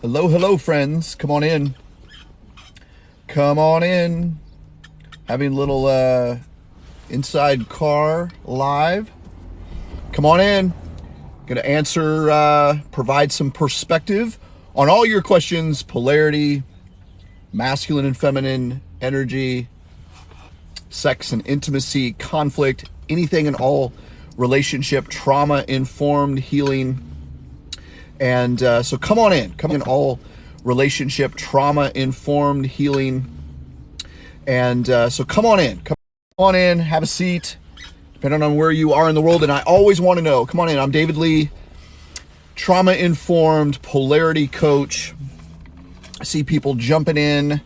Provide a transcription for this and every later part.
Hello, hello, friends. Come on in. Come on in. Having a little inside car live. Come on in. Going to answer, provide some perspective on all your questions: polarity, masculine and feminine energy, sex and intimacy, conflict, anything and all relationship, trauma-informed healing. And so come on in. Come in, all relationship, trauma-informed healing. And so come on in. Come on in, have a seat, depending on where you are in the world. And I always want to know, come on in. I'm David Lee, trauma-informed polarity coach. I see people jumping in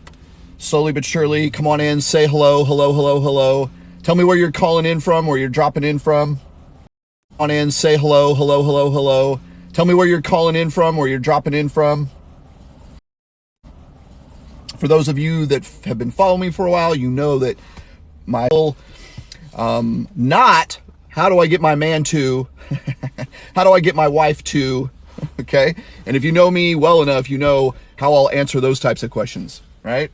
slowly but surely. Come on in, say hello, hello, hello, hello. Tell me where you're calling in from, where you're dropping in from. Come on in, say hello, hello, hello, hello. Tell me where you're calling in from, where you're dropping in from. For those of you that have been following me for a while, you know that my not how do I get my man to, how do I get my wife to, okay? And if you know me well enough, you know how I'll answer those types of questions, right?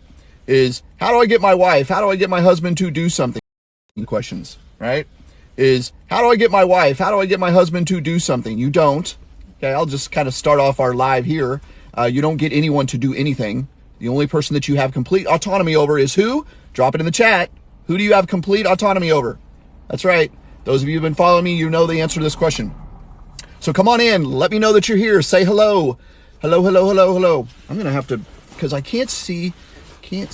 Is how do I get my wife, how do I get my husband to do something? Questions, right? Is how do I get my wife, how do I get my husband to do something? You don't. Okay, I'll just kind of start off our live here. You don't get anyone to do anything. The only person that you have complete autonomy over is who? Drop it in the chat. Who do you have complete autonomy over? That's right. Those of you who've been following me, you know the answer to this question. So come on in. Let me know that you're here. Say hello. Hello, hello, hello, hello. I'm going to have to, because I can't see. Yeah,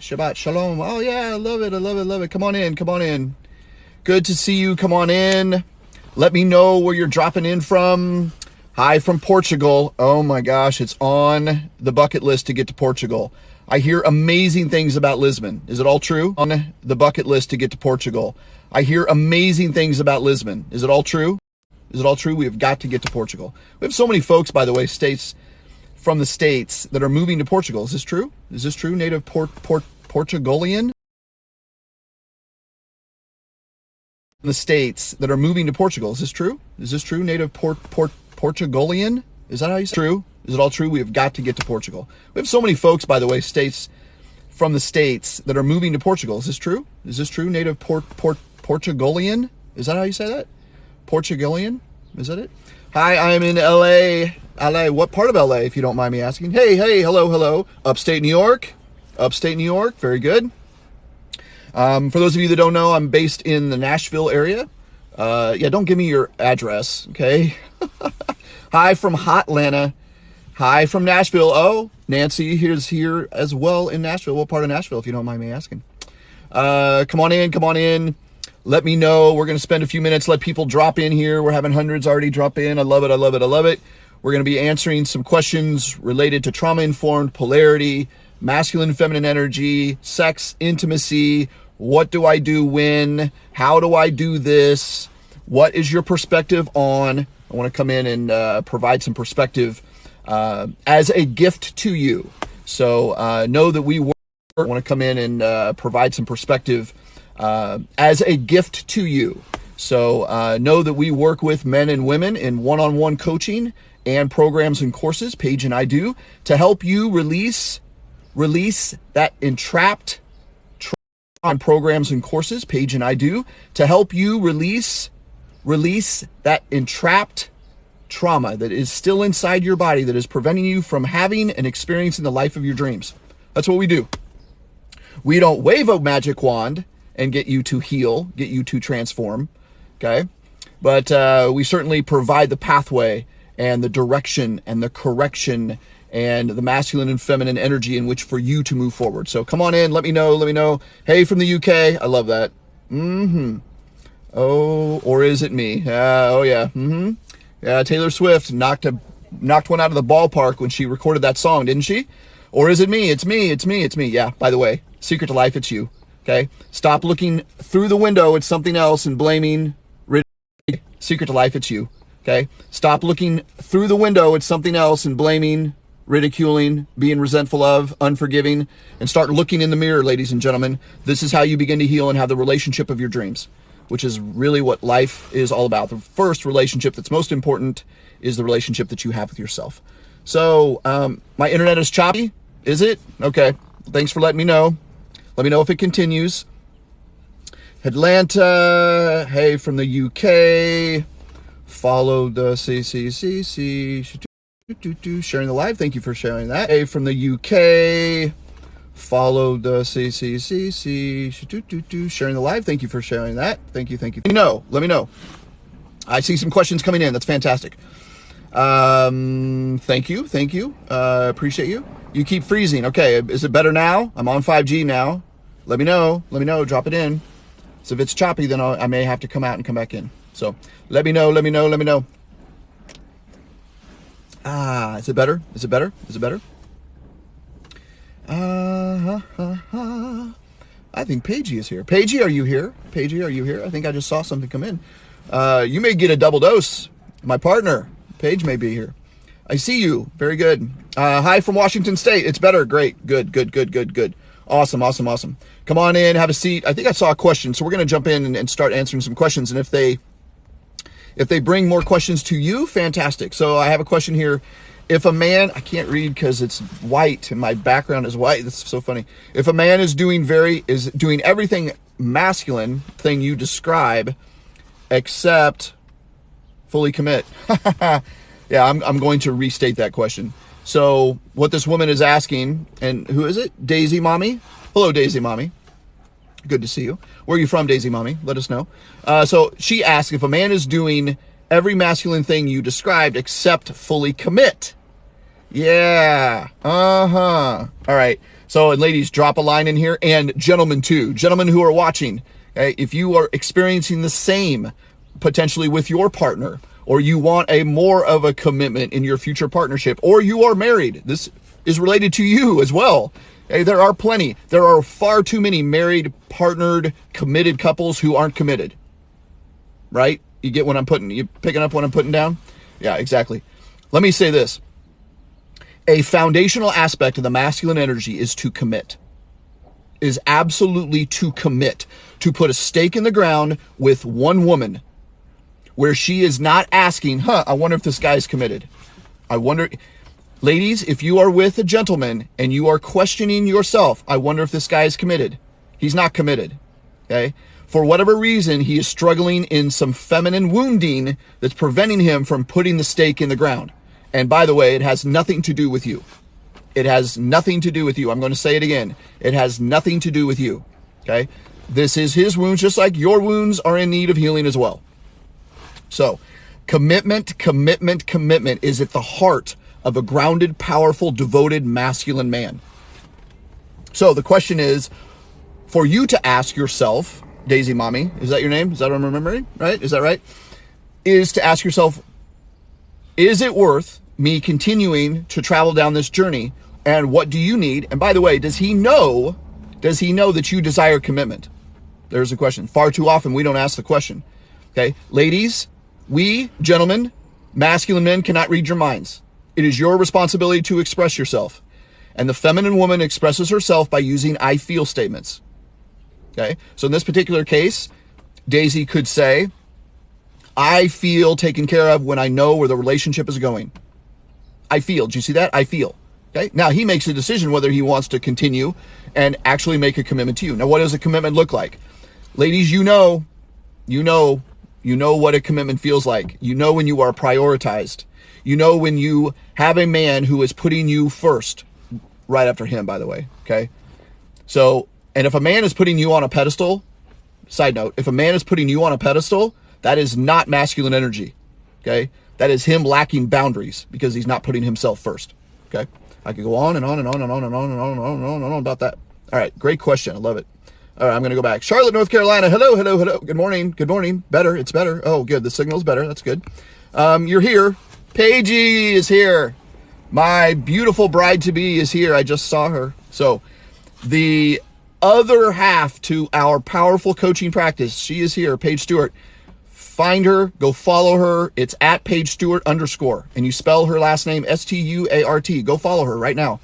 Shabbat Shalom. Oh, yeah, I love it. I love it. Love it. Come on in. Come on in. Good to see you. Come on in. Let me know where you're dropping in from. Hi from Portugal. Oh my gosh, it's on the bucket list to get to Portugal. I hear amazing things about Lisbon. Is it all true? On the bucket list to get to Portugal. I hear amazing things about Lisbon. Is it all true? Is it all true? We have got to get to Portugal. We have so many folks, by the way, from the States that are moving to Portugal. Is this true? Is this true? Native Portugalian? The States that are moving to Portugal. Is this true? Is this true? Native Portugalian? Is that how you say it? True? Is it all true? We have got to get to Portugal. We have so many folks, by the way, from the States that are moving to Portugal. Is this true? Is this true? Native Portugalian? Is that how you say that? Portugalian? Is that it? Hi, I'm in LA. LA, what part of LA, if you don't mind me asking? Hey, hello, hello. Upstate New York. Upstate New York. Very good. For those of you that don't know, I'm based in the Nashville area. Yeah, don't give me your address, okay? Hi from Hotlanta. Hi from Nashville. Oh, Nancy is here as well in Nashville. What part of Nashville, if you don't mind me asking? Come on in, come on in. Let me know. We're going to spend a few minutes, let people drop in here. We're having hundreds already drop in. I love it, I love it, I love it. We're going to be answering some questions related to trauma-informed polarity, masculine and feminine energy, sex, intimacy. What do I do when? How do I do this? What is your perspective on? I want to come in and provide some perspective as a gift to you. So know that we work. I want to come in and provide some perspective as a gift to you. So know that we work with men and women in one-on-one coaching and programs and courses, Paige and I do, to help you release that entrapped on programs and courses, Paige and I do, to help you release that entrapped trauma that is still inside your body that is preventing you from having and experiencing the life of your dreams. That's what we do. We don't wave a magic wand and get you to heal, get you to transform, okay? But we certainly provide the pathway and the direction and the correction and the masculine and feminine energy in which for you to move forward. So come on in, let me know. Hey, from the UK, I love that. Oh, or is it me? Oh yeah, Yeah, Taylor Swift knocked one out of the ballpark when she recorded that song, didn't she? Or is it me? It's me. Yeah, by the way, secret to life, it's you, okay? Stop looking through the window at something else and blaming. Secret to life, it's you, okay? Stop looking through the window at something else and blaming, ridiculing, being resentful of, unforgiving, and start looking in the mirror, ladies and gentlemen. This is how you begin to heal and have the relationship of your dreams, which is really what life is all about. The first relationship that's most important is the relationship that you have with yourself. So my internet is choppy. Is it? Okay. Thanks for letting me know. Let me know if it continues. Atlanta, hey, from the UK. Follow the CCCC. Sharing the live. Thank you for sharing that. Hey, from the UK. Follow the CCCC. Sharing the live. Thank you for sharing that. Thank you. Let me know. I see some questions coming in. That's fantastic. Thank you. Appreciate you. You keep freezing. Okay, is it better now? I'm on 5G now. Let me know. Drop it in. So if it's choppy, then I may have to come out and come back in. So let me know. Is it better? I think Paigey is here. Paigey, are you here? I think I just saw something come in. You may get a double dose. My partner, Paige, may be here. I see you. Very good. Hi from Washington State. It's better. Great. Good. Awesome. Come on in, have a seat. I think I saw a question, so we're going to jump in and start answering some questions. And if they bring more questions to you, fantastic. So I have a question here. If a man, I can't read because it's white and my background is white. That's so funny. If a man is doing everything masculine thing you describe, except fully commit. Yeah, I'm going to restate that question. So what this woman is asking, and who is it? Daisy Mommy. Hello, Daisy Mommy. Good to see you. Where are you from, Daisy Mommy? Let us know. So she asks if a man is doing every masculine thing you described except fully commit. Yeah. All right. So, and ladies, drop a line in here, and gentlemen too. Gentlemen who are watching, okay, if you are experiencing the same potentially with your partner, or you want a more of a commitment in your future partnership, or you are married, this is related to you as well. Okay, there are far too many married, partnered, committed couples who aren't committed. Right? You picking up what I'm putting down? Yeah, exactly. Let me say this. A foundational aspect of the masculine energy is to commit. Is absolutely to commit. To put a stake in the ground with one woman where she is not asking, I wonder if this guy's committed. Ladies, if you are with a gentleman and you are questioning yourself, I wonder if this guy is committed. He's not committed. Okay? For whatever reason, he is struggling in some feminine wounding that's preventing him from putting the stake in the ground. And by the way, it has nothing to do with you. It has nothing to do with you. I'm going to say it again. It has nothing to do with you. Okay? This is his wounds, just like your wounds are in need of healing as well. So, commitment is at the heart of a grounded, powerful, devoted, masculine man. So the question is, for you to ask yourself, Daisy Mommy, is that your name? Is that what I'm remembering? Right? Is that right? Is to ask yourself, is it worth me continuing to travel down this journey? And what do you need? And by the way, does he know that you desire commitment? There's a question. Far too often we don't ask the question. Okay, ladies, we, gentlemen, masculine men cannot read your minds. It is your responsibility to express yourself. And the feminine woman expresses herself by using I feel statements. Okay, so in this particular case, Daisy could say, I feel taken care of when I know where the relationship is going. I feel. Do you see that? I feel. Okay, now he makes a decision whether he wants to continue and actually make a commitment to you. Now, what does a commitment look like? Ladies, you know what a commitment feels like. You know when you are prioritized. You know when you have a man who is putting you first, right after him, by the way, okay? So, and if a man is putting you on a pedestal, side note, if a man is putting you on a pedestal, that is not masculine energy, okay? That is him lacking boundaries because he's not putting himself first, okay? I could go on and on and on and on and on and on and on and on and on about that. All right, great question. I love it. All right, I'm going to go back. Charlotte, North Carolina. Hello. Good morning. Better. It's better. Oh, good. The signal's better. That's good. You're here. Paigey is here. My beautiful bride-to-be is here. I just saw her. So the other half to our powerful coaching practice, she is here, Paige Stewart. Find her. Go follow her. It's at Paige Stewart _ and you spell her last name Stuart. Go follow her right now.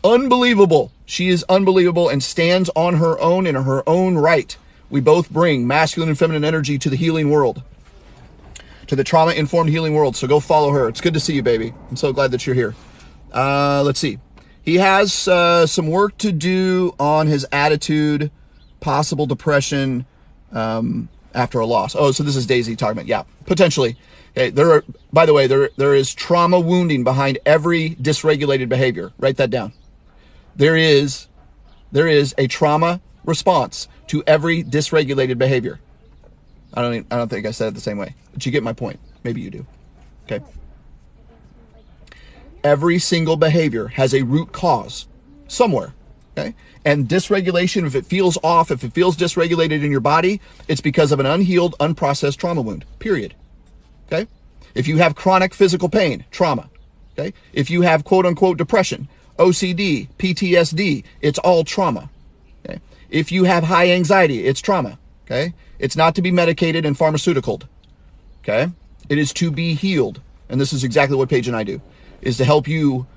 Unbelievable. She is unbelievable and stands on her own in her own right. We both bring masculine and feminine energy to the healing world. to the Trauma Informed Healing World. So go follow her. It's good to see you, baby. I'm so glad that you're here. Let's see. He has some work to do on his attitude, possible depression after a loss. Oh, so this is Daisy talking about, yeah, potentially. Okay, by the way, there is trauma wounding behind every dysregulated behavior. Write that down. There is a trauma response to every dysregulated behavior. I don't think I said it the same way, but you get my point. Maybe you do. Okay. Every single behavior has a root cause somewhere. Okay. And dysregulation, if it feels off, if it feels dysregulated in your body, it's because of an unhealed, unprocessed trauma wound. Period. Okay. If you have chronic physical pain, trauma. Okay. If you have quote unquote depression, OCD, PTSD, it's all trauma. Okay. If you have high anxiety, it's trauma. Okay. It's not to be medicated and pharmaceuticaled. Okay. It is to be healed. And this is exactly what Paige and I do, is to help you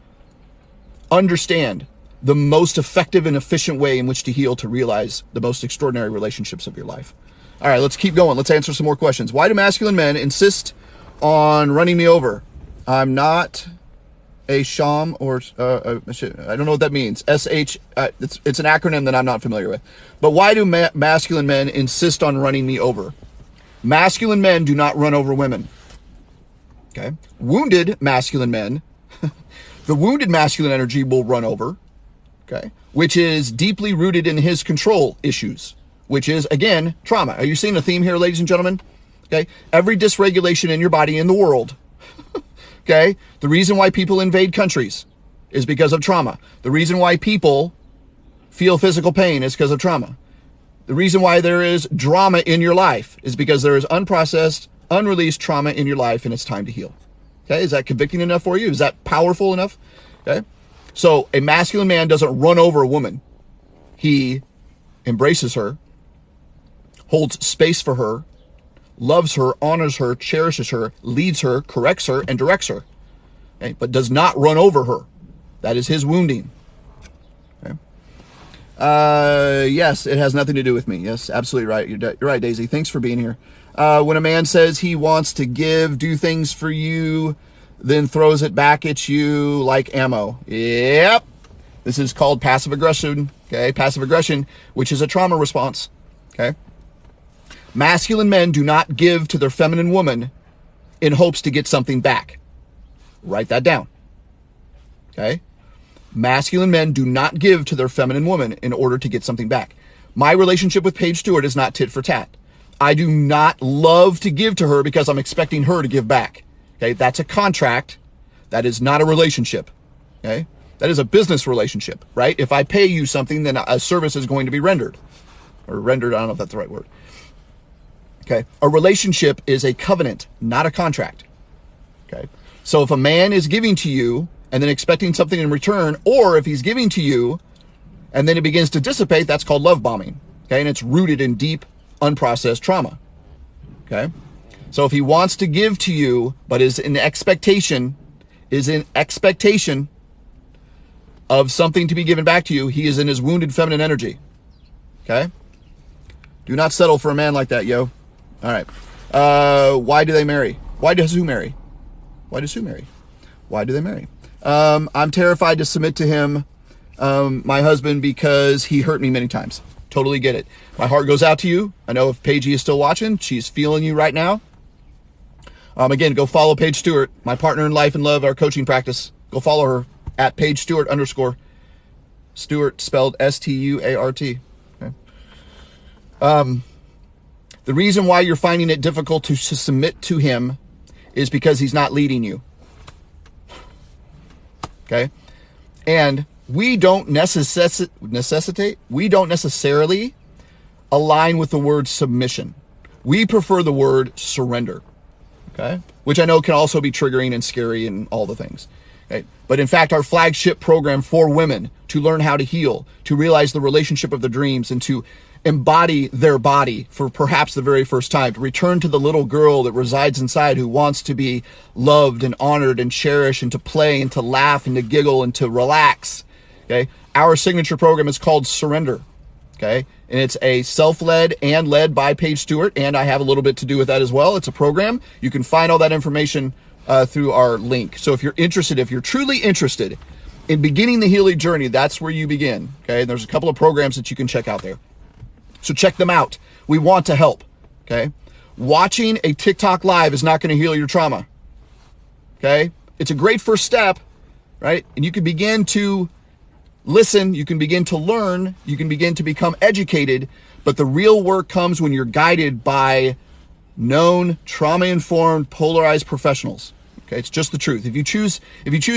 understand the most effective and efficient way in which to heal, to realize the most extraordinary relationships of your life. All right, let's keep going. Let's answer some more questions. Why do masculine men insist on running me over? I'm not a sham, or I don't know what that means. SH, it's an acronym that I'm not familiar with. But why do masculine men insist on running me over? Masculine men do not run over women. Okay. Wounded masculine men, the wounded masculine energy will run over. Okay. Which is deeply rooted in his control issues, which is, again, trauma. Are you seeing a theme here, ladies and gentlemen? Okay. Every dysregulation in your body, in the world. Okay. The reason why people invade countries is because of trauma. The reason why people feel physical pain is because of trauma. The reason why there is drama in your life is because there is unprocessed, unreleased trauma in your life, and it's time to heal. Okay. Is that convicting enough for you? Is that powerful enough? Okay. So a masculine man doesn't run over a woman. He embraces her, holds space for her, loves her, honors her, cherishes her, leads her, corrects her, and directs her. Okay? But does not run over her. That is his wounding. Okay? Yes, it has nothing to do with me. Yes, absolutely right. You're right, Daisy. Thanks for being here. When a man says he wants to do things for you, then throws it back at you like ammo. Yep. This is called passive aggression. Okay. Passive aggression, which is a trauma response. Okay. Masculine men do not give to their feminine woman in hopes to get something back. Write that down. Okay. Masculine men do not give to their feminine woman in order to get something back. My relationship with Paige Stewart is not tit for tat. I do not love to give to her because I'm expecting her to give back. Okay, that's a contract. That is not a relationship. Okay, that is a business relationship, right? If I pay you something, then a service is going to be rendered. Or rendered, I don't know if that's the right word. Okay, a relationship is a covenant, not a contract. Okay, so if a man is giving to you and then expecting something in return, or if he's giving to you and then it begins to dissipate, that's called love bombing. Okay, and it's rooted in deep, unprocessed trauma. Okay. So if he wants to give to you, but is in expectation of something to be given back to you, he is in his wounded feminine energy. Okay? Do not settle for a man like that, yo. All right. Why do they marry? Why does who marry? Why does who marry? Why do they marry? I'm terrified to submit to him, my husband, because he hurt me many times. Totally get it. My heart goes out to you. I know if Paige is still watching, she's feeling you right now. Again, go follow Paige Stewart, my partner in life and love, our coaching practice. Go follow her at Paige Stewart _ Stewart spelled Stuart. Okay. The reason why you're finding it difficult to submit to him is because he's not leading you. Okay. And we don't we don't necessarily align with the word submission. We prefer the word surrender. Okay. Which I know can also be triggering and scary and all the things. Okay. But in fact, our flagship program for women to learn how to heal, to realize the relationship of their dreams, and to embody their body for perhaps the very first time, to return to the little girl that resides inside who wants to be loved and honored and cherished, and to play and to laugh and to giggle and to relax. Okay. Our signature program is called Surrender. Okay. And it's a self-led and led by Paige Stewart, and I have a little bit to do with that as well. It's a program. You can find all that information through our link. So if you're interested, if you're truly interested in beginning the healing journey, that's where you begin. Okay, and there's a couple of programs that you can check out there. So check them out. We want to help. Okay, watching a TikTok live is not going to heal your trauma. Okay, it's a great first step, right? And you can begin to listen, you can begin to learn, you can begin to become educated, but the real work comes when you're guided by known trauma-informed, polarized professionals. Okay, it's just the truth. If you choose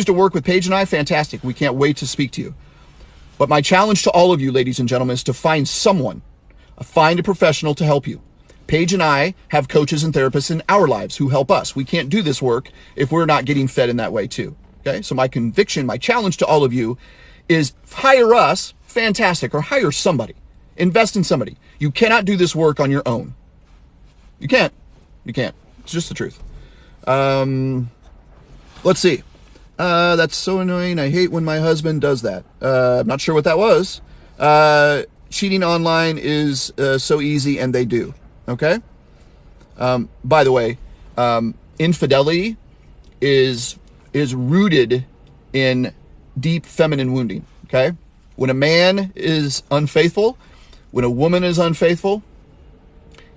to work with Paige and I, fantastic. We can't wait to speak to you. But my challenge to all of you, ladies and gentlemen, is to find someone, find a professional to help you. Paige and I have coaches and therapists in our lives who help us. We can't do this work if we're not getting fed in that way too. Okay, so my conviction, my challenge to all of you is hire us, fantastic, or hire somebody. Invest in somebody. You cannot do this work on your own. You can't. You can't. It's just the truth. Let's see. That's so annoying. I hate when my husband does that. I'm not sure what that was. Cheating online is so easy, and they do. Okay? By the way, infidelity is rooted in deep feminine wounding. Okay? When a man is unfaithful, when a woman is unfaithful,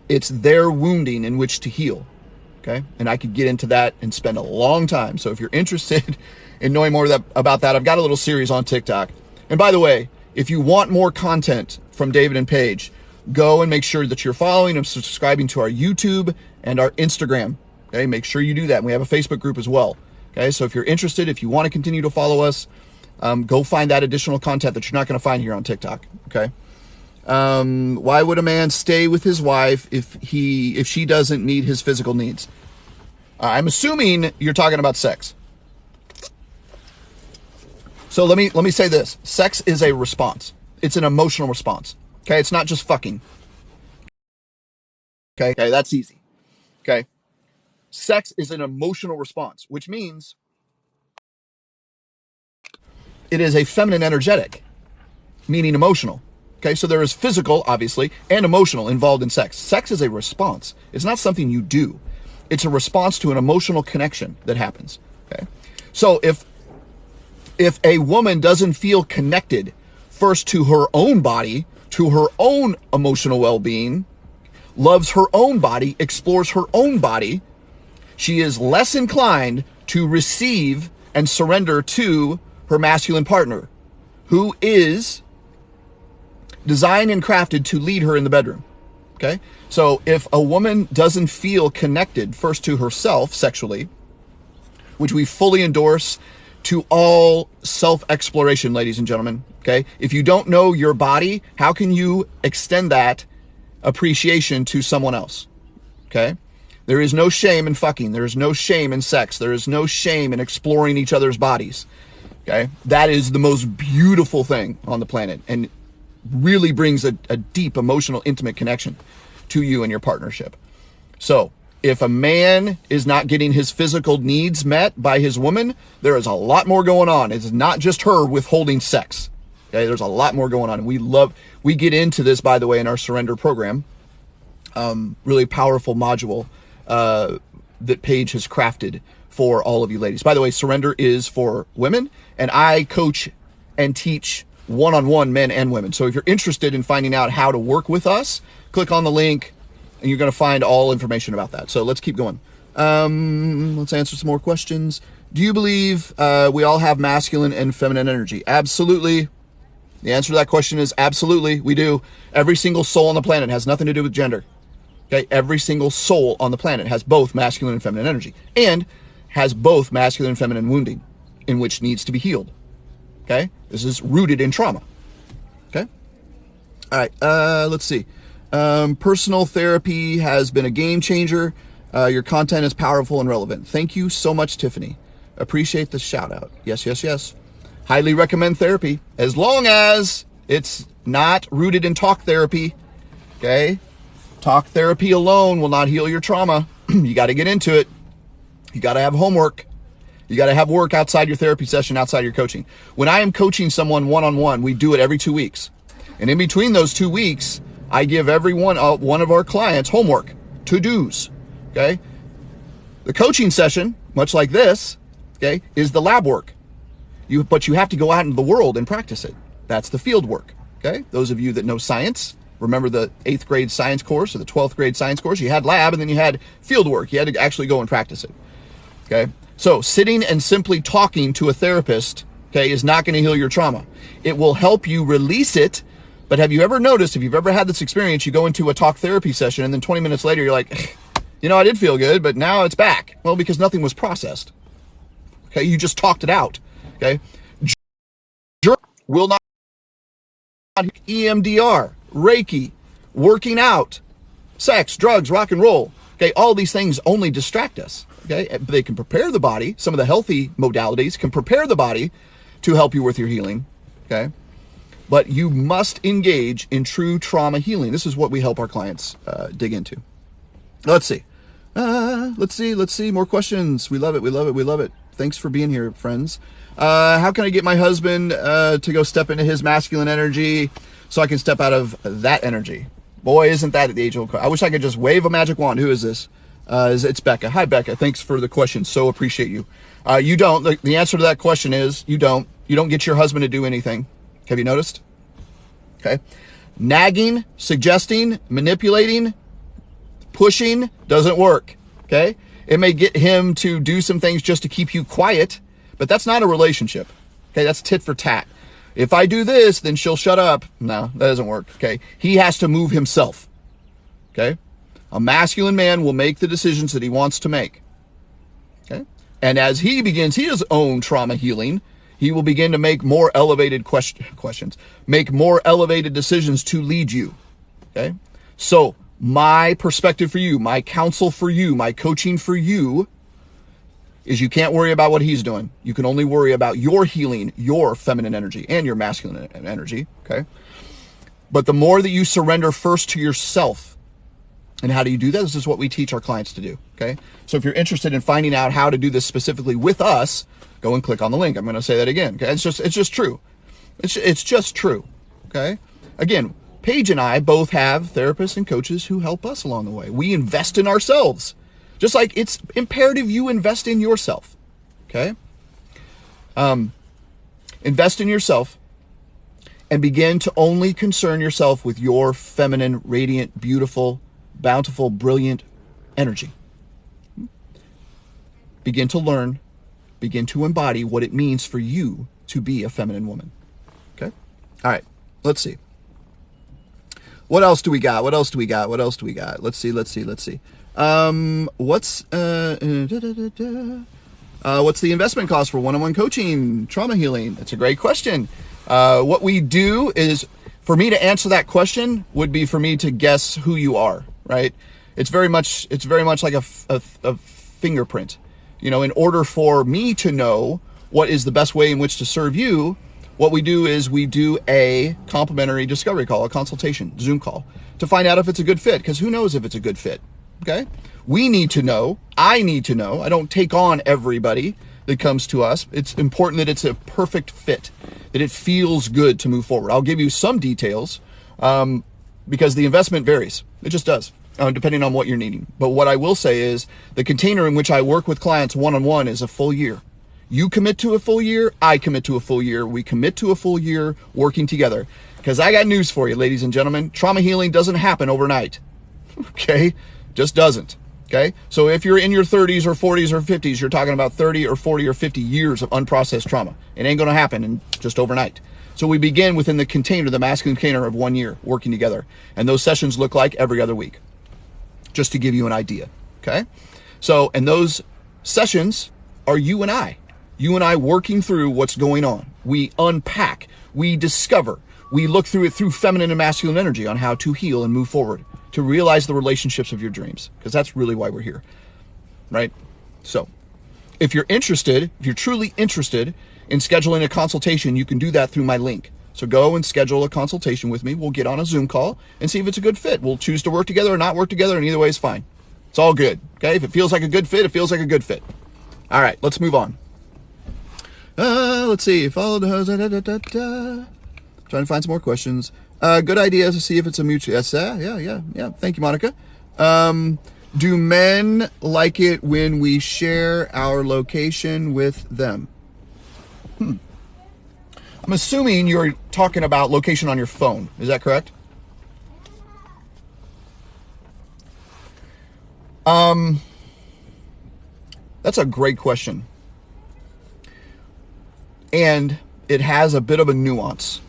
it's their wounding in which to heal. Okay? And I could get into that and spend a long time. So if you're interested in knowing more about that, I've got a little series on TikTok. And by the way, if you want more content from David and Paige, go and make sure that you're following and subscribing to our YouTube and our Instagram. Okay? Make sure you do that. And we have a Facebook group as well. Okay? So if you're interested, if you want to continue to follow us, go find that additional content that you're not going to find here on TikTok. Okay. Why would a man stay with his wife if she doesn't meet his physical needs? I'm assuming you're talking about sex. So let me say this. Sex is a response. It's an emotional response. Okay. It's not just fucking. Okay. Okay. That's easy. Okay. Sex is an emotional response, which means it is a feminine energetic, meaning emotional. Okay, so there is physical, obviously, and emotional involved in sex. Sex is a response. It's not something you do. It's a response to an emotional connection that happens. Okay, so if a woman doesn't feel connected first to her own body, to her own emotional well-being, loves her own body, explores her own body, she is less inclined to receive and surrender to her masculine partner, who is designed and crafted to lead her in the bedroom. Okay? So if a woman doesn't feel connected first to herself sexually, which we fully endorse to all self-exploration, ladies and gentlemen. Okay? If you don't know your body, how can you extend that appreciation to someone else? Okay? There is no shame in fucking. There is no shame in sex. There is no shame in exploring each other's bodies. Okay? That is the most beautiful thing on the planet, and really brings a deep emotional, intimate connection to you and your partnership. So if a man is not getting his physical needs met by his woman, there is a lot more going on. It's not just her withholding sex. Okay? There's a lot more going on. We get into this, by the way, in our surrender program. Really powerful module that Paige has crafted for all of you ladies. By the way, surrender is for women, and I coach and teach one-on-one men and women. So if you're interested in finding out how to work with us, click on the link and you're going to find all information about that. So let's keep going. Let's answer some more questions. Do you believe we all have masculine and feminine energy? Absolutely. The answer to that question is absolutely, we do. Every single soul on the planet has nothing to do with gender. Okay? Every single soul on the planet has both masculine and feminine energy, and has both masculine and feminine wounding in which needs to be healed. Okay? This is rooted in trauma. Okay? All right. Let's see. Personal therapy has been a game changer. Your content is powerful and relevant. Thank you so much, Tiffany. Appreciate the shout out. Yes, yes, yes. Highly recommend therapy, as long as it's not rooted in talk therapy. Okay? Talk therapy alone will not heal your trauma. You got to get into it. You got to have homework. You got to have work outside your therapy session, outside your coaching. When I am coaching someone one-on-one, we do it every 2 weeks. And in between those 2 weeks, I give every one of our clients homework, to-dos, okay? The coaching session, much like this, okay, is the lab work. But you have to go out into the world and practice it. That's the field work, okay? Those of you that know science, remember the 8th grade science course or the 12th grade science course? You had lab and then you had field work. You had to actually go and practice it, okay? So sitting and simply talking to a therapist, okay, is not going to heal your trauma. It will help you release it. But have you ever noticed, if you've ever had this experience, you go into a talk therapy session and then 20 minutes later you're like, you know, I did feel good, but now it's back. Well, because nothing was processed. Okay, you just talked it out. Okay, will not EMDR, Reiki, working out, sex, drugs, rock and roll. Okay, all these things only distract us. Okay, they can prepare the body. Some of the healthy modalities can prepare the body to help you with your healing. Okay, but you must engage in true trauma healing. This is what we help our clients dig into. Let's see. Let's see. More questions. We love it. Thanks for being here, friends. How can I get my husband to go step into his masculine energy so I can step out of that energy? Boy, isn't that the age-old question. I wish I could just wave a magic wand. Who is this? It's Becca. Hi, Becca. Thanks for the question. So appreciate you. You don't. The answer to that question is you don't. You don't get your husband to do anything. Have you noticed? Okay. Nagging, suggesting, manipulating, pushing doesn't work. Okay. It may get him to do some things just to keep you quiet, but that's not a relationship. Okay. That's tit for tat. If I do this, then she'll shut up. No, that doesn't work. Okay. He has to move himself. Okay. A masculine man will make the decisions that he wants to make. Okay. And as he begins his own trauma healing, he will begin to make more elevated questions, make more elevated decisions to lead you. Okay. So my perspective for you, my counsel for you, my coaching for you is you can't worry about what he's doing. You can only worry about your healing, your feminine energy and your masculine energy. Okay. But the more that you surrender first to yourself, and how do you do that? This is what we teach our clients to do. Okay. So if you're interested in finding out how to do this specifically with us, go and click on the link. I'm going to say that again. Okay. It's just true. It's just true. Okay. Again, Paige and I both have therapists and coaches who help us along the way. We invest in ourselves, just like it's imperative you invest in yourself. Okay. Invest in yourself and begin to only concern yourself with your feminine, radiant, beautiful, bountiful, brilliant energy. Begin to learn, begin to embody what it means for you to be a feminine woman. Okay. All right. Let's see. What else do we got? Let's see. What's the investment cost for one-on-one coaching, trauma healing? That's a great question. What we do is, for me to answer that question would be for me to guess who you are, right? It's very much like a fingerprint. You know, in order for me to know what is the best way in which to serve you, what we do is we do a complimentary discovery call, a consultation, Zoom call, to find out if it's a good fit, because who knows if it's a good fit, okay? We need to know. I need to know. I don't take on everybody that comes to us. It's important that it's a perfect fit, that it feels good to move forward. I'll give you some details because the investment varies. It just does, depending on what you're needing. But what I will say is the container in which I work with clients one-on-one is a full year. You commit to a full year, I commit to a full year, we commit to a full year working together. Because I got news for you, ladies and gentlemen, trauma healing doesn't happen overnight. Okay? Just doesn't. Okay? So if you're in your 30s or 40s or 50s, you're talking about 30 or 40 or 50 years of unprocessed trauma. It ain't going to happen in just overnight. So we begin within the container, the masculine container of 1 year working together. And those sessions look like every other week. Just to give you an idea. Okay? So, and those sessions are you and I. You and I working through what's going on. We unpack, we discover, we look through it through feminine and masculine energy on how to heal and move forward, to realize the relationships of your dreams, because that's really why we're here, right? So if you're interested, if you're truly interested in scheduling a consultation, you can do that through my link. So go and schedule a consultation with me. We'll get on a Zoom call and see if it's a good fit. We'll choose to work together or not work together, and either way is fine. It's all good, okay? If it feels like a good fit, it feels like a good fit. All right, let's move on. Let's see. Follow the trying to find some more questions. Good idea to see if it's a mutual. Yes, yeah. Thank you, Monica. Do men like it when we share our location with them? I'm assuming you're talking about location on your phone. Is that correct? That's a great question. And it has a bit of a nuance.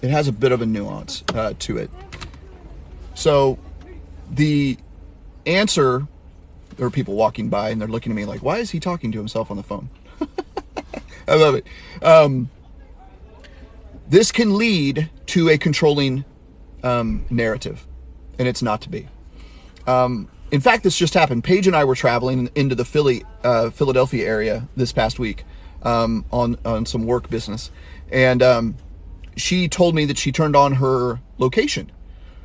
It has a bit of a nuance to it. So the answer, there are people walking by and they're looking at me like, why is he talking to himself on the phone? I love it. This can lead to a controlling narrative, and it's not to be. In fact, this just happened. Paige and I were traveling into the Philadelphia area this past week on some work business, and she told me that she turned on her location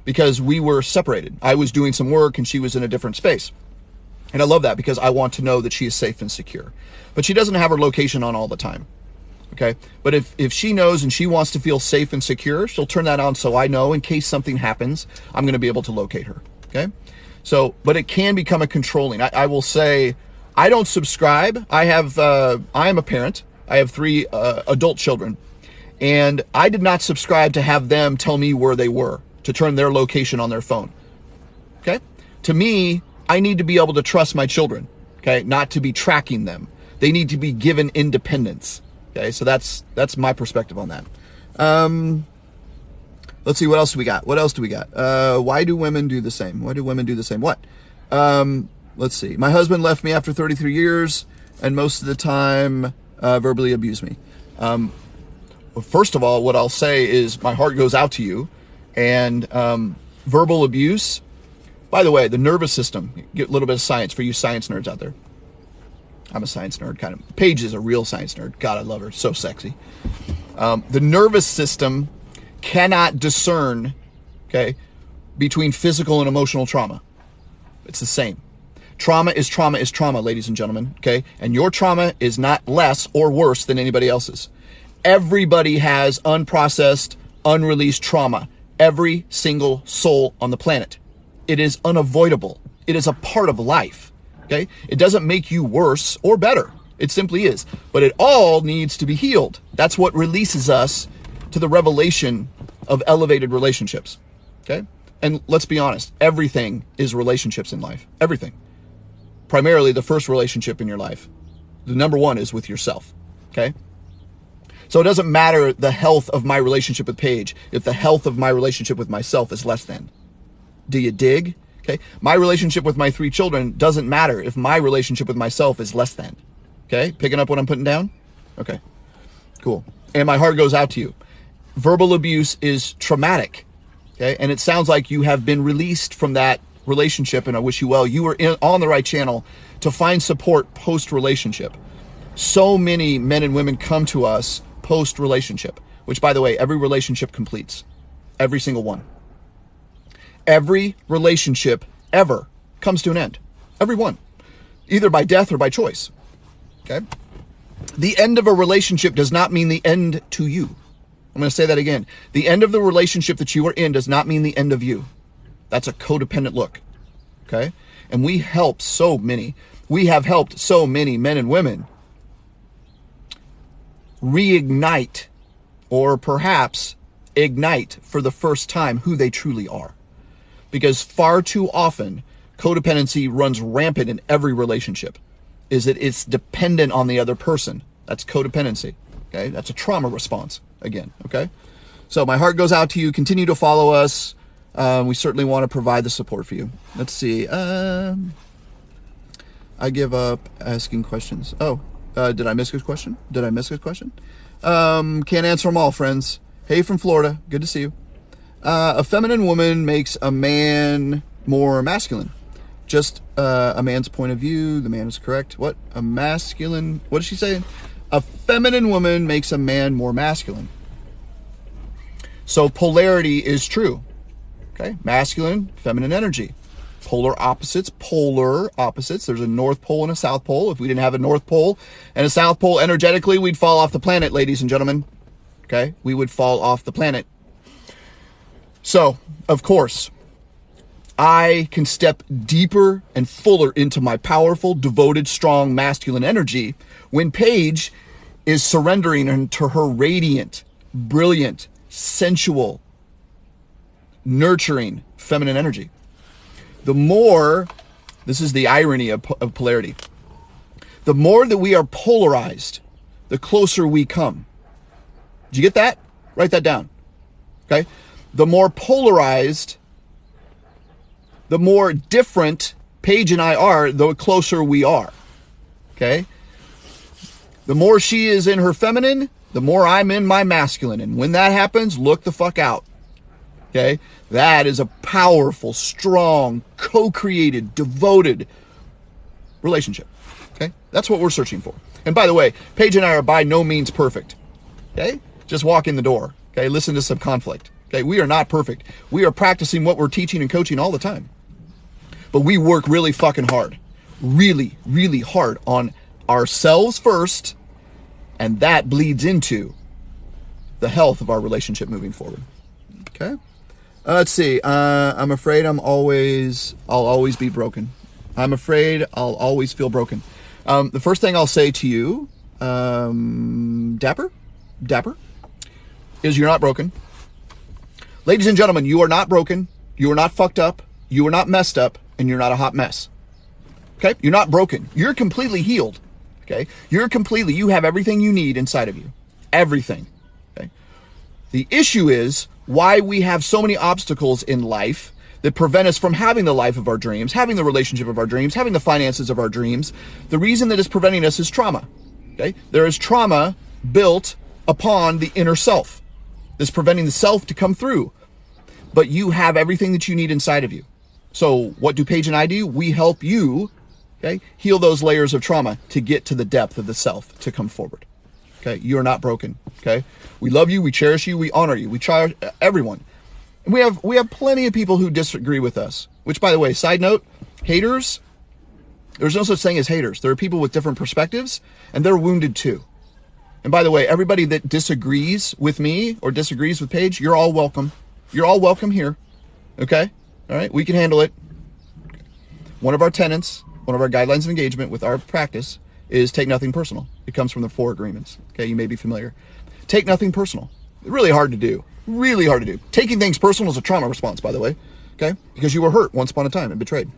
because we were separated. I was doing some work and she was in a different space. And I love that because I want to know that she is safe and secure. But she doesn't have her location on all the time. Okay. But if she knows and she wants to feel safe and secure, she'll turn that on so I know in case something happens, I'm going to be able to locate her. Okay. So, but it can become a controlling. I will say, I don't subscribe. I am a parent. I have 3 adult children. And I did not subscribe to have them tell me where they were, to turn their location on their phone. Okay. To me, I need to be able to trust my children. Okay. Not to be tracking them. They need to be given independence. Okay. So that's my perspective on that. Let's see. What else do we got? Why do women do the same? What? Let's see. My husband left me after 33 years and most of the time, verbally abused me. Well, first of all, what I'll say is my heart goes out to you. And verbal abuse, by the way, the nervous system, get a little bit of science for you science nerds out there. I'm a science nerd, kind of. Paige is a real science nerd. God, I love her. So sexy. The nervous system cannot discern, okay, between physical and emotional trauma. It's the same. Trauma is trauma, ladies and gentlemen, okay? And your trauma is not less or worse than anybody else's. Everybody has unprocessed, unreleased trauma. Every single soul on the planet. It is unavoidable. It is a part of life, okay? It doesn't make you worse or better. It simply is. But it all needs to be healed. That's what releases us to the revelation of elevated relationships, okay? And let's be honest, everything is relationships in life. Everything. Primarily the first relationship in your life. The number one is with yourself, okay? So it doesn't matter the health of my relationship with Paige if the health of my relationship with myself is less than. Do you dig? Okay. My relationship with my 3 children doesn't matter if my relationship with myself is less than. Okay. Picking up what I'm putting down? Okay. Cool. And my heart goes out to you. Verbal abuse is traumatic. Okay. And it sounds like you have been released from that relationship, and I wish you well. You were on the right channel to find support post-relationship. So many men and women come to us post-relationship, which, by the way, every relationship completes. Every single one. Every relationship ever comes to an end. Every one. Either by death or by choice. Okay? The end of a relationship does not mean the end to you. I'm going to say that again. The end of the relationship that you are in does not mean the end of you. That's a codependent look. Okay? And we have helped so many men and women reignite, or perhaps ignite for the first time, who they truly are. Because far too often, codependency runs rampant in every relationship. Is that it's dependent on the other person. That's codependency. Okay? That's a trauma response, again. Okay? So my heart goes out to you. Continue to follow us. We certainly want to provide the support for you. Let's see. I give up asking questions. Oh, did I miss a question? Can't answer them all, friends. Hey, from Florida. Good to see you. A feminine woman makes a man more masculine. Just a man's point of view. The man is correct. What? A masculine. What is she saying? A feminine woman makes a man more masculine. So polarity is true. Okay. Masculine, feminine energy. Polar opposites. There's a North Pole and a South Pole. If we didn't have a North Pole and a South Pole energetically, we'd fall off the planet, ladies and gentlemen. Okay. We would fall off the planet. So, of course, I can step deeper and fuller into my powerful, devoted, strong, masculine energy when Paige is surrendering into her radiant, brilliant, sensual, nurturing, feminine energy. The more, this is the irony of polarity, the more that we are polarized, the closer we come. Did you get that? Write that down. Okay? The more polarized, the more different Paige and I are, the closer we are. Okay? The more she is in her feminine, the more I'm in my masculine. And when that happens, look the fuck out. Okay? That is a powerful, strong, co-created, devoted relationship. Okay? That's what we're searching for. And by the way, Paige and I are by no means perfect. Okay? Just walk in the door. Okay? Listen to some conflict. Okay? We are not perfect. We are practicing what we're teaching and coaching all the time. But we work really fucking hard. Really, really hard on ourselves first. And that bleeds into the health of our relationship moving forward. Okay? Let's see. I'm afraid I'll always be broken. I'm afraid I'll always feel broken. The first thing I'll say to you, Dapper, is you're not broken. Ladies and gentlemen, you are not broken. You are not fucked up. You are not messed up. And you're not a hot mess. Okay? You're not broken. You're completely healed. Okay? You have everything you need inside of you. Everything. Okay? The issue is why we have so many obstacles in life that prevent us from having the life of our dreams, having the relationship of our dreams, having the finances of our dreams. The reason that is preventing us is trauma. Okay? There is trauma built upon the inner self that's preventing the self to come through. But you have everything that you need inside of you. So what do Paige and I do? We help you, okay, heal those layers of trauma to get to the depth of the self to come forward. Okay, you're not broken. Okay, we love you, we cherish you, we honor you, we cherish everyone. And we have plenty of people who disagree with us. Which, by the way, side note, haters. There's no such thing as haters. There are people with different perspectives, and they're wounded too. And by the way, everybody that disagrees with me or disagrees with Paige, you're all welcome. You're all welcome here. Okay. All right, we can handle it. One of our tenets, one of our guidelines of engagement with our practice is take nothing personal. It comes from the 4 agreements. Okay, you may be familiar. Take nothing personal. Really hard to do. Really hard to do. Taking things personal is a trauma response, by the way. Okay, because you were hurt once upon a time and betrayed.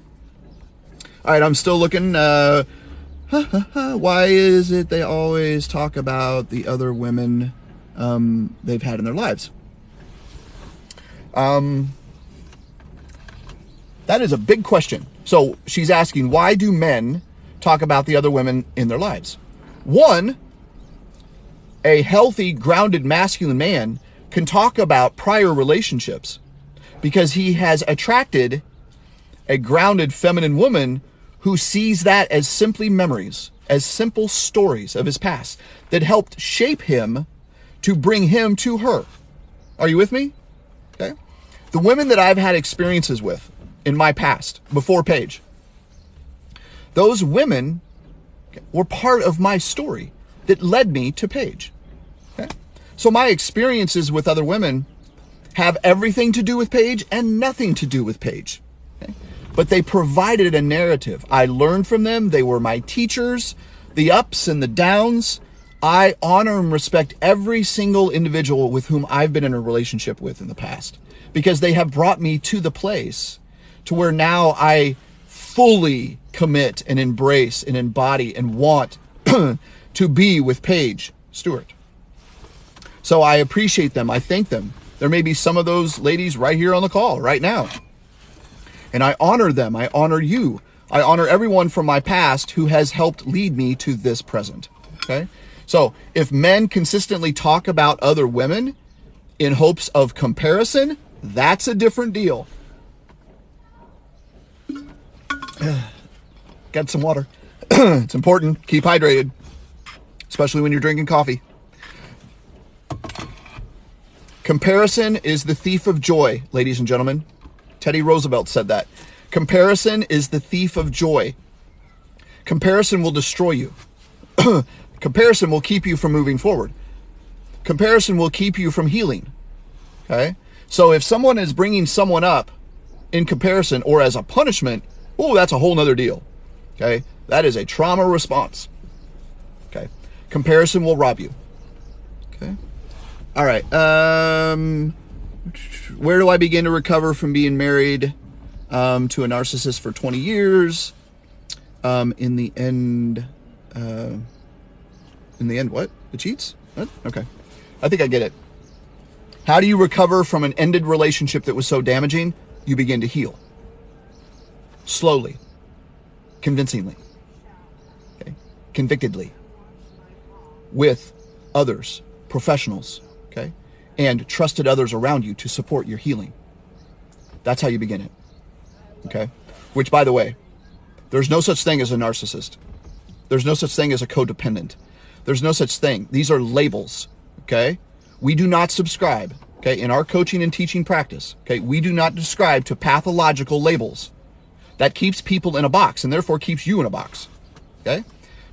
All right, I'm still looking. Why is it they always talk about the other women they've had in their lives? That is a big question. So she's asking, why do men talk about the other women in their lives? One, a healthy, grounded, masculine man can talk about prior relationships because he has attracted a grounded, feminine woman who sees that as simply memories, as simple stories of his past that helped shape him to bring him to her. Are you with me? Okay. The women that I've had experiences with in my past, before Paige, those women were part of my story that led me to Paige. Okay? So my experiences with other women have everything to do with Paige and nothing to do with Paige. Okay? But they provided a narrative. I learned from them. They were my teachers, the ups and the downs. I honor and respect every single individual with whom I've been in a relationship with in the past, because they have brought me to the place to where now I fully commit and embrace and embody and want to be with Paige Stewart. So I appreciate them. I thank them. There may be some of those ladies right here on the call right now. And I honor them. I honor you. I honor everyone from my past who has helped lead me to this present. Okay? So if men consistently talk about other women in hopes of comparison, that's a different deal. Get some water. It's important. Keep hydrated, especially when you're drinking coffee. Comparison is the thief of joy, ladies and gentlemen. Teddy Roosevelt said that. Comparison is the thief of joy. Comparison will destroy you. Comparison will keep you from moving forward. Comparison will keep you from healing. Okay? So if someone is bringing someone up in comparison or as a punishment, oh, that's a whole nother deal. Okay. That is a trauma response. Okay. Comparison will rob you. Okay. All right. Where do I begin to recover from being married to a narcissist for 20 years? In the end, what? It cheats? What? Okay. I think I get it. How do you recover from an ended relationship that was so damaging? You begin to heal. Slowly. Convincingly. Okay. Convictedly. With others, professionals, okay? And trusted others around you to support your healing. That's how you begin it. Okay? Which, by the way, there's no such thing as a narcissist. There's no such thing as a codependent. There's no such thing. These are labels, okay? We do not subscribe, okay, in our coaching and teaching practice, okay? We do not subscribe to pathological labels. That keeps people in a box and therefore keeps you in a box, okay?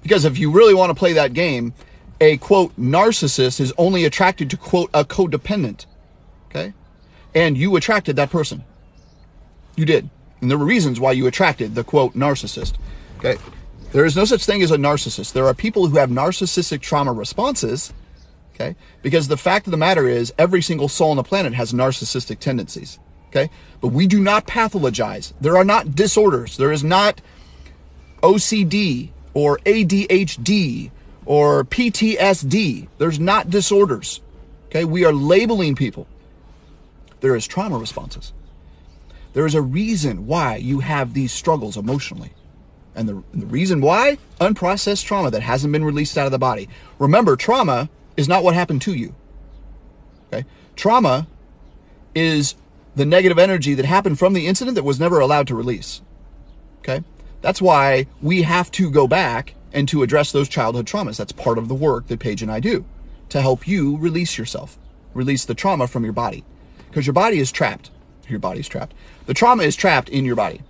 Because if you really want to play that game, a, quote, narcissist is only attracted to, quote, a codependent, okay? And you attracted that person. You did. And there were reasons why you attracted the, quote, narcissist, okay? There is no such thing as a narcissist. There are people who have narcissistic trauma responses, okay? Because the fact of the matter is every single soul on the planet has narcissistic tendencies, okay? But we do not pathologize. There are not disorders. There is not OCD or ADHD or PTSD. There's not disorders, okay? We are labeling people. There is trauma responses. There is a reason why you have these struggles emotionally. And the reason why? Unprocessed trauma that hasn't been released out of the body. Remember, trauma is not what happened to you. Okay? Trauma is the negative energy that happened from the incident that was never allowed to release. Okay? That's why we have to go back and to address those childhood traumas. That's part of the work that Paige and I do to help you release yourself, release the trauma from your body. Because your body is trapped. Your body's trapped. The trauma is trapped in your body.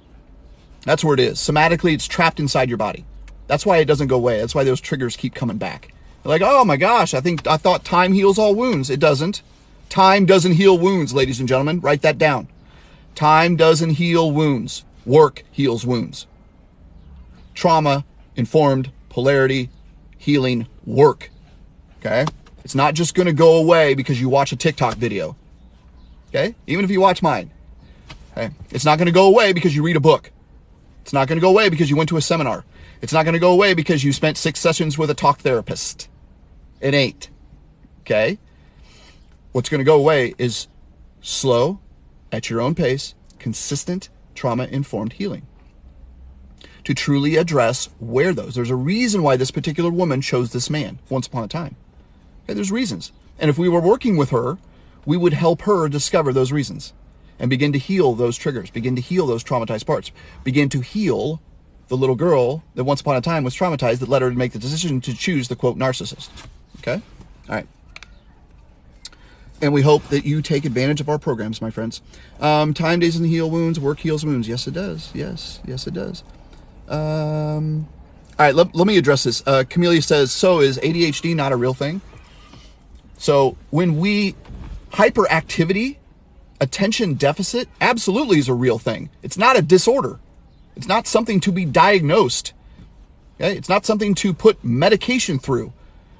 That's where it is. Somatically, it's trapped inside your body. That's why it doesn't go away. That's why those triggers keep coming back. They're like, oh my gosh, I thought time heals all wounds. It doesn't. Time doesn't heal wounds, ladies and gentlemen. Write that down. Time doesn't heal wounds. Work heals wounds. Trauma, informed, polarity, healing, work. Okay? It's not just going to go away because you watch a TikTok video. Okay? Even if you watch mine. Okay? It's not going to go away because you read a book. It's not going to go away because you went to a seminar. It's not going to go away because you spent 6 sessions with a talk therapist. It ain't. Okay? What's going to go away is slow, at your own pace, consistent, trauma-informed healing. To truly address where those. There's a reason why this particular woman chose this man once upon a time. Okay? There's reasons. And if we were working with her, we would help her discover those reasons and begin to heal those triggers, begin to heal those traumatized parts, begin to heal the little girl that once upon a time was traumatized that led her to make the decision to choose the, quote, narcissist. Okay? All right. And we hope that you take advantage of our programs, my friends. Time doesn't heal wounds, work heals wounds. Yes, it does. Yes, it does. All right, let me address this. Camellia says, so is ADHD not a real thing? So when hyperactivity, attention deficit, absolutely is a real thing. It's not a disorder. It's not something to be diagnosed. Okay? It's not something to put medication through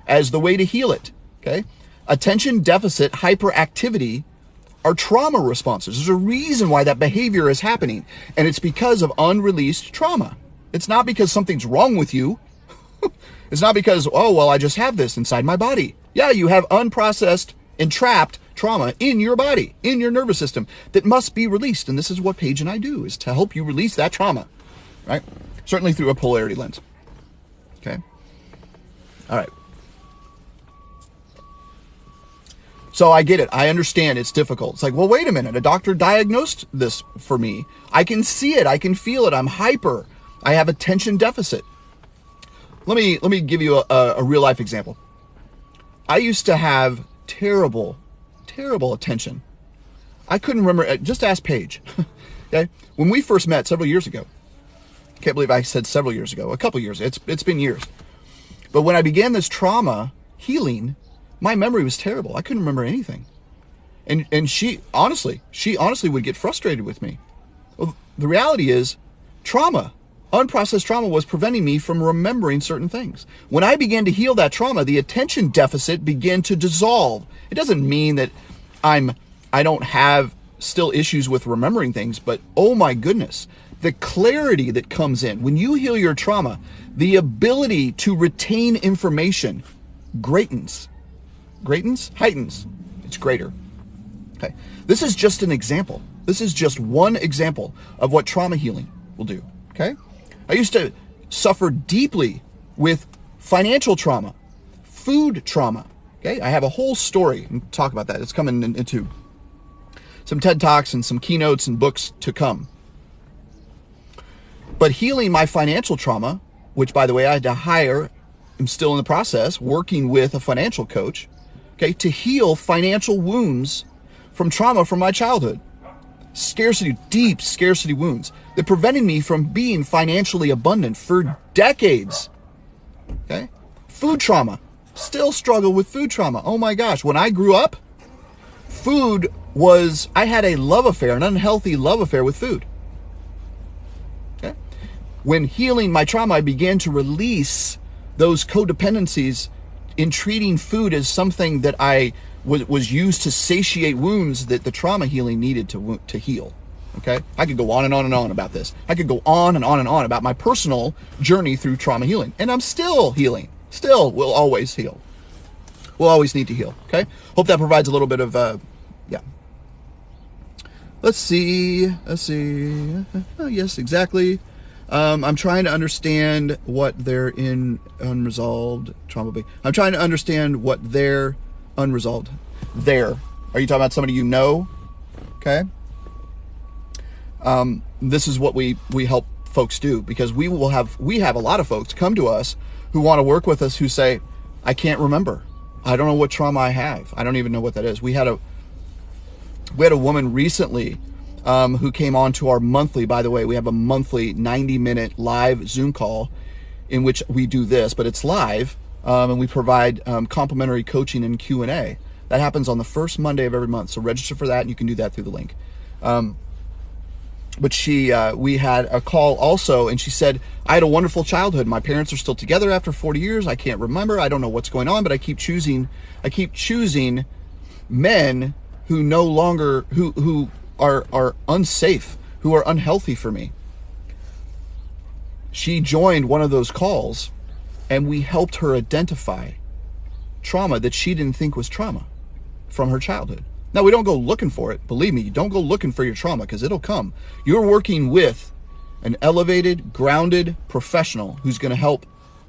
as the way to heal it. Okay? Attention deficit, hyperactivity are trauma responses. There's a reason why that behavior is happening, and it's because of unreleased trauma. It's not because something's wrong with you. It's not because, oh, well, I just have this inside my body. Yeah, you have unprocessed, entrapped trauma in your body, in your nervous system that must be released. And this is what Paige and I do, is to help you release that trauma, right? Certainly through a polarity lens. Okay. All right. So I get it. I understand it's difficult. It's like, well, wait a minute. A doctor diagnosed this for me. I can see it. I can feel it. I'm hyper. I have attention deficit. Let me give you a real life example. I used to have terrible attention. I couldn't remember. Just ask Paige. Okay, when we first met several years ago. Can't believe I said several years ago. A couple years. It's been years. But when I began this trauma healing, my memory was terrible. I couldn't remember anything. And she honestly would get frustrated with me. Well, the reality is unprocessed trauma was preventing me from remembering certain things. When I began to heal that trauma, the attention deficit began to dissolve. It doesn't mean that I don't have still issues with remembering things, but oh my goodness, the clarity that comes in when you heal your trauma, the ability to retain information heightens. It's greater. Okay. This is just an example. This is just one example of what trauma healing will do. Okay. I used to suffer deeply with financial trauma, food trauma. Okay. I have a whole story and talk about that. It's coming into some TED Talks and some keynotes and books to come. But healing my financial trauma, which by the way, I had to hire, I'm still in the process, working with a financial coach, okay, to heal financial wounds from trauma from my childhood. Deep scarcity wounds that prevented me from being financially abundant for decades. Okay? Food trauma. Still struggle with food trauma. Oh my gosh. When I grew up, I had a love affair, an unhealthy love affair with food. Okay? When healing my trauma, I began to release those codependencies in treating food as something that I was used to satiate wounds that the trauma healing needed to heal. Okay? I could go on and on and on about this. I could go on and on and on about my personal journey through trauma healing. And I'm still healing. Still will always heal. We'll always need to heal. Okay? Hope that provides a little bit of, yeah. Let's see. Oh, yes, exactly. I'm trying to understand what they're in unresolved trauma. I'm trying to understand what they're unresolved. Are you talking about somebody you know? Okay. This is what we help folks do, because we have a lot of folks come to us who want to work with us who say, I can't remember. I don't know what trauma I have. I don't even know what that is. We had a woman recently who came on to our monthly, by the way, we have a monthly 90-minute live Zoom call in which we do this, but it's live, and we provide complimentary coaching and Q&A. That happens on the first Monday of every month, so register for that, and you can do that through the link. But we had a call also, and she said, I had a wonderful childhood. My parents are still together after 40 years. I can't remember. I don't know what's going on, but I keep choosing men who no longer, who are unsafe, who are unhealthy for me. She joined one of those calls, and we helped her identify trauma that she didn't think was trauma from her childhood. Now, we don't go looking for it. Believe me, you don't go looking for your trauma, because it'll come. You're working with an elevated, grounded professional who's going to help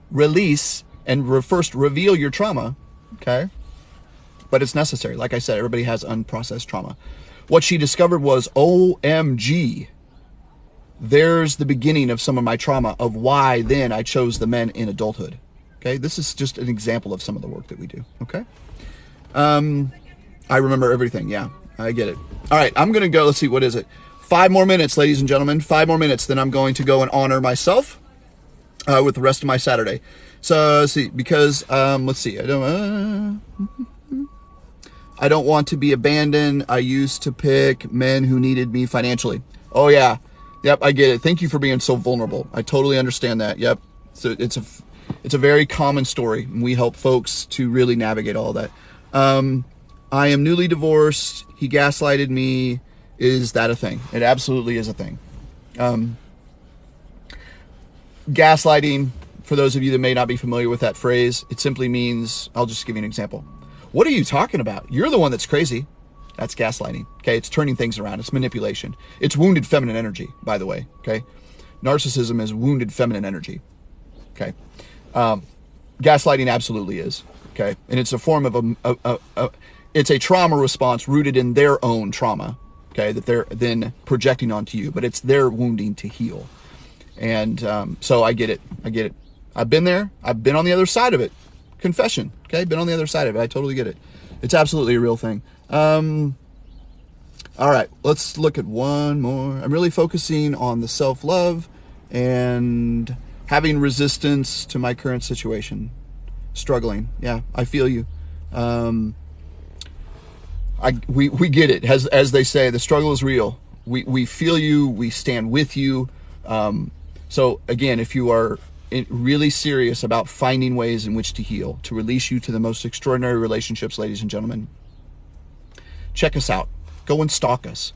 release and first reveal your trauma, okay? But it's necessary. Like I said, everybody has unprocessed trauma. What she discovered was, OMG, there's the beginning of some of my trauma, of why then I chose the men in adulthood. Okay, this is just an example of some of the work that we do. Okay, I remember everything. Yeah, I get it. All right, I'm gonna go. Let's see, what is it? 5 more minutes, ladies and gentlemen. 5 more minutes, then I'm going to go and honor myself with the rest of my Saturday. So let's see, because let's see, I don't want to be abandoned. I used to pick men who needed me financially. Oh yeah. Yep, I get it. Thank you for being so vulnerable. I totally understand that. Yep. So it's a very common story. We help folks to really navigate all that. I am newly divorced. He gaslighted me. Is that a thing? It absolutely is a thing. Gaslighting, for those of you that may not be familiar with that phrase, it simply means, I'll just give you an example. What are you talking about? You're the one that's crazy. That's gaslighting. Okay, it's turning things around. It's manipulation. It's wounded feminine energy, by the way. Okay, narcissism is wounded feminine energy. Okay, gaslighting absolutely is. Okay, and it's a form of it's a trauma response rooted in their own trauma. Okay, that they're then projecting onto you, but it's their wounding to heal. And so I get it. I get it. I've been there. I've been on the other side of it. Confession. Okay, been on the other side of it. I totally get it. It's absolutely a real thing. All right, let's look at one more. I'm really focusing on the self-love and having resistance to my current situation. Struggling. Yeah, I feel you. I we get it. As they say, the struggle is real. We feel you. We stand with you. So again, if you are really serious about finding ways in which to heal, to release you to the most extraordinary relationships, ladies and gentlemen, check us out. Go and stalk us.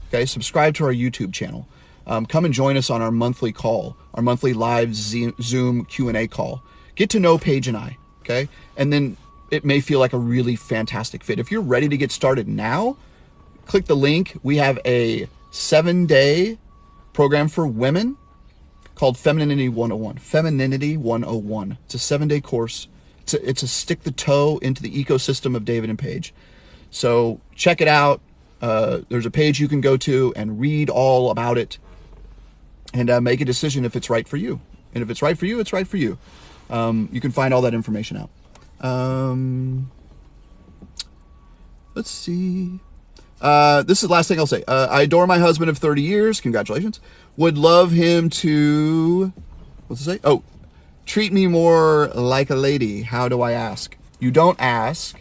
Okay, subscribe to our YouTube channel. Come and join us on our monthly call, our monthly live Zoom Q&A call. Get to know Paige and I, okay? And then it may feel like a really fantastic fit. If you're ready to get started now, click the link. We have a 7-day program for women called Femininity 101. Femininity 101. It's a 7-day course. It's a stick the toe into the ecosystem of David and Paige. So check it out. There's a page you can go to and read all about it and make a decision if it's right for you. And if it's right for you, it's right for you. You can find all that information out. Let's see. This is the last thing I'll say. I adore my husband of 30 years. Congratulations. Would love him to, what's it say? Oh, treat me more like a lady. How do I ask? You don't ask.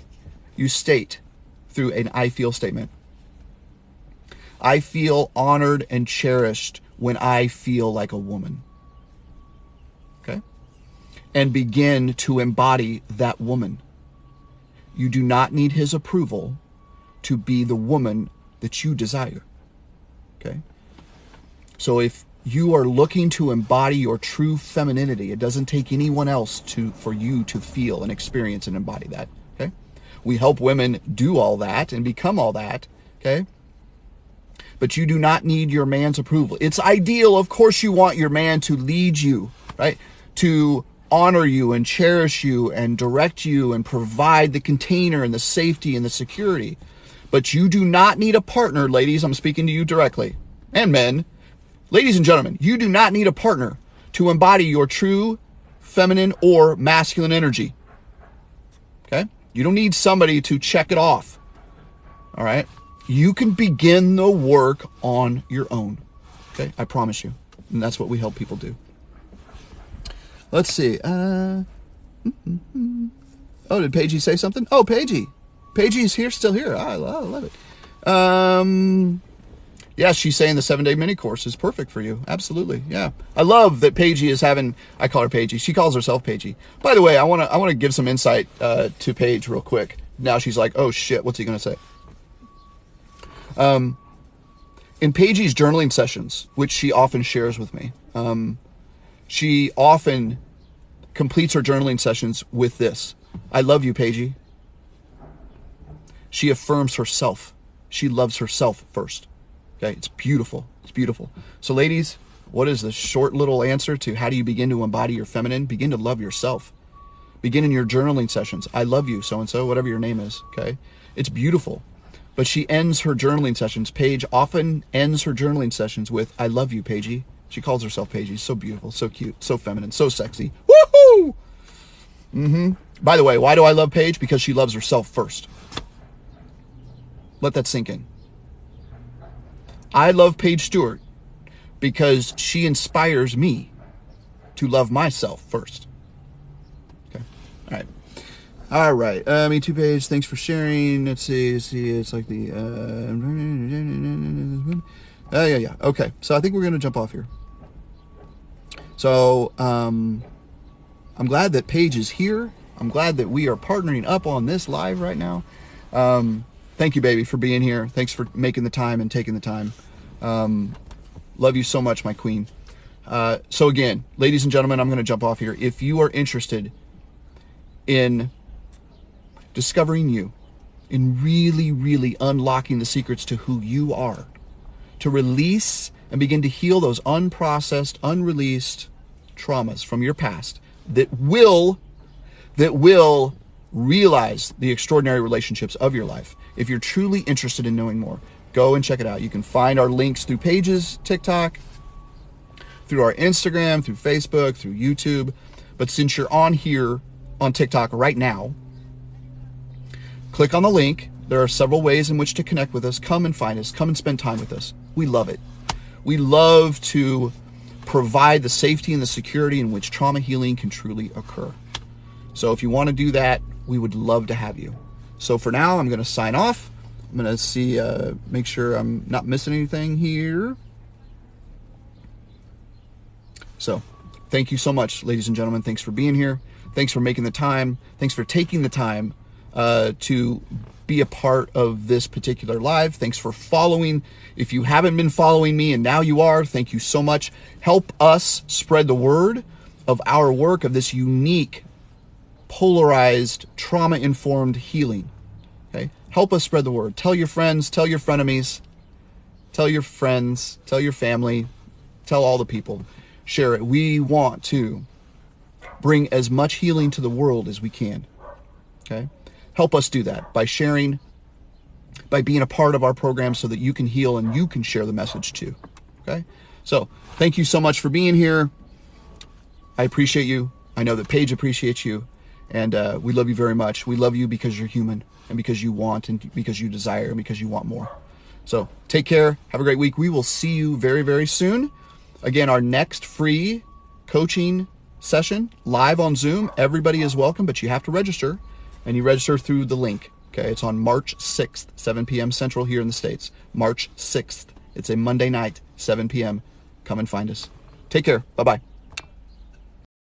You state through an I feel statement. I feel honored and cherished when I feel like a woman. Okay? And begin to embody that woman. You do not need his approval to be the woman that you desire. Okay? So if you are looking to embody your true femininity, it doesn't take anyone else for you to feel and experience and embody that. Okay? We help women do all that and become all that. Okay? But you do not need your man's approval. It's ideal, of course, you want your man to lead you, right? To honor you and cherish you and direct you and provide the container and the safety and the security. But you do not need a partner, ladies. I'm speaking to you directly. And men. Ladies and gentlemen, you do not need a partner to embody your true feminine or masculine energy. Okay? You don't need somebody to check it off. All right? You can begin the work on your own. Okay? I promise you. And that's what we help people do. Let's see. Oh, did Paigey say something? Oh, Paigey. Paigey's here, still here. I love it. Yeah, she's saying the 7-day mini course is perfect for you. Absolutely. Yeah. I love that Paigey is having, I call her Paigey. She calls herself Paigey. By the way, I want to give some insight to Paige real quick. Now she's like, oh shit, what's he going to say? In Paigey's journaling sessions, which she often shares with me, she often completes her journaling sessions with this. I love you, Paigey. She affirms herself. She loves herself first. Okay, it's beautiful. It's beautiful. So ladies, what is the short little answer to how do you begin to embody your feminine? Begin to love yourself. Begin in your journaling sessions. I love you, so-and-so, whatever your name is, okay? It's beautiful. But she ends her journaling sessions. Paige often ends her journaling sessions with, I love you, Paigey. She calls herself Paigey. So beautiful, so cute, so feminine, so sexy. Woohoo! By the way, why do I love Paige? Because she loves herself first. Let that sink in. I love Paige Stewart because she inspires me to love myself first. Okay. All right. Me too, Paige. Thanks for sharing. Let's see. It's like the... yeah. Okay. So I think we're going to jump off here. So I'm glad that Paige is here. I'm glad that we are partnering up on this live right now. Thank you, baby, for being here. Thanks for making the time and taking the time. Love you so much, my queen. So again, ladies and gentlemen, I'm going to jump off here. If you are interested in discovering you, in really, really unlocking the secrets to who you are, to release and begin to heal those unprocessed, unreleased traumas from your past that will realize the extraordinary relationships of your life. If you're truly interested in knowing more, go and check it out. You can find our links through Paige's TikTok, through our Instagram, through Facebook, through YouTube. But since you're on here on TikTok right now, click on the link. There are several ways in which to connect with us. Come and find us. Come and spend time with us. We love it. We love to provide the safety and the security in which trauma healing can truly occur. So if you want to do that, we would love to have you. So for now, I'm going to sign off. I'm going to see, make sure I'm not missing anything here. So thank you so much, ladies and gentlemen. Thanks for being here. Thanks for making the time. Thanks for taking the time to be a part of this particular live. Thanks for following. If you haven't been following me and now you are, thank you so much. Help us spread the word of our work, of this unique, polarized, trauma-informed healing. Okay? Help us spread the word. Tell your friends, tell your frenemies, tell your friends, tell your family, tell all the people. Share it. We want to bring as much healing to the world as we can. Okay? Help us do that by sharing, by being a part of our program so that you can heal and you can share the message too. Okay? So thank you so much for being here. I appreciate you. I know that Paige appreciates you. And we love you very much. We love you because you're human and because you want and because you desire and because you want more. So take care. Have a great week. We will see you very, very soon. Again, our next free coaching session live on Zoom. Everybody is welcome, but you have to register, and you register through the link. Okay, it's on March 6th, 7 p.m. Central here in the States. March 6th. It's a Monday night, 7 p.m. Come and find us. Take care. Bye-bye.